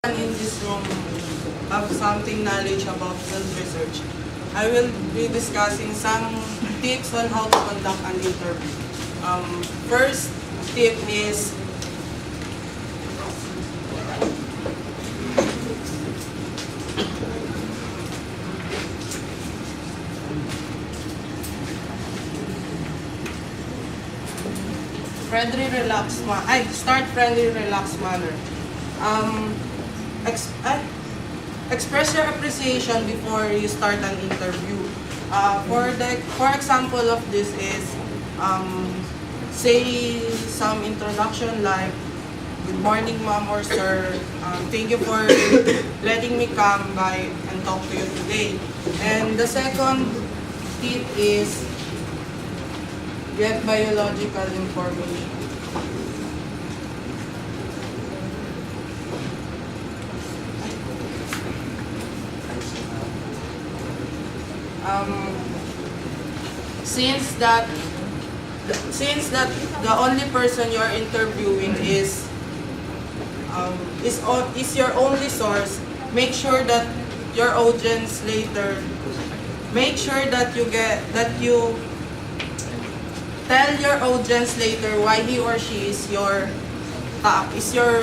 in this room have something knowledge about field research. I will be discussing some tips on how to conduct an interview. First tip is start friendly, relaxed manner. Express your appreciation before you start an interview. For example of this is say some introduction like, "Good morning, ma'am or sir. Thank you for letting me come by and talk to you today." And the second tip is get biological information. Since that the only person you are interviewing is your only source, make sure that your audience later, make sure that you tell your audience later why he or she is your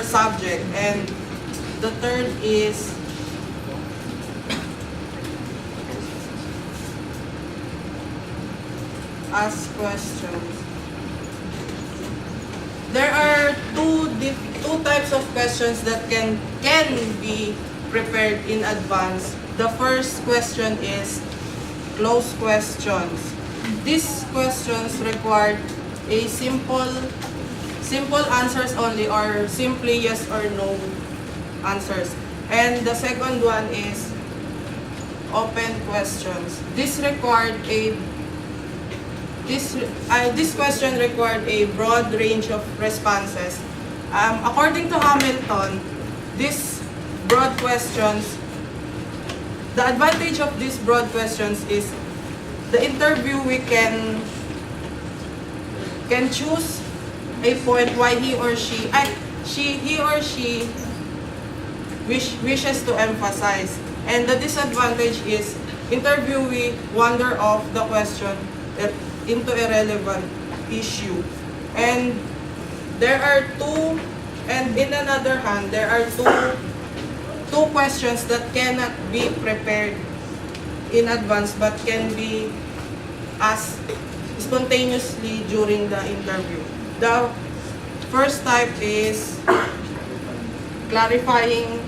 subject. And the third is ask questions. There are two types of questions that can be prepared in advance. The first question is closed questions. These questions require a simple answers only, or simply yes or no answers. And the second one is open questions. This question required a broad range of responses. According to Hamilton, these broad questions, the advantage of these broad questions is the interviewee can choose a point why he or she wishes to emphasize. And the disadvantage is interviewee wander off the question into a relevant issue. And in another hand, there are two questions that cannot be prepared in advance but can be asked spontaneously during the interview. The first type is clarifying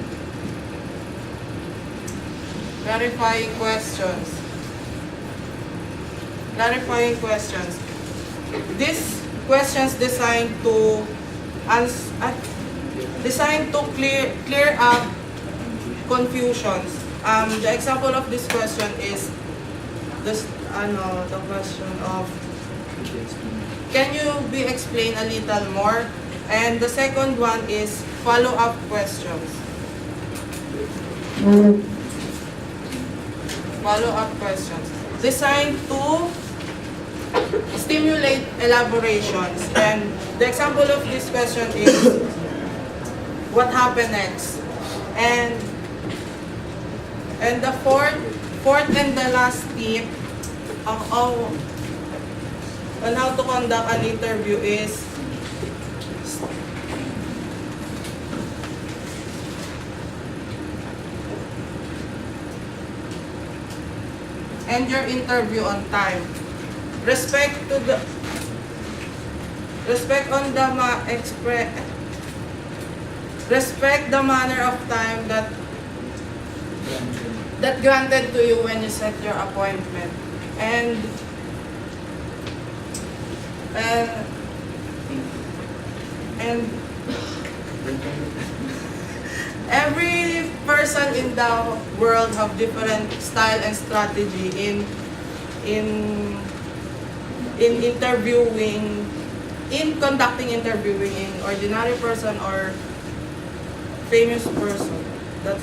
questions. These questions designed to clear up confusions. The example of this question is the question of, "Can you be explain a little more?" And the second one is follow-up questions. Follow-up questions designed to stimulate elaborations. And the example of this question is, "What happened next?" And the fourth and the last tip on how to conduct an interview is end your interview on time. Respect the manner of time that granted to you when you set your appointment. And every person in the world have different style and strategy in conducting interviewing in ordinary person or famous person. That's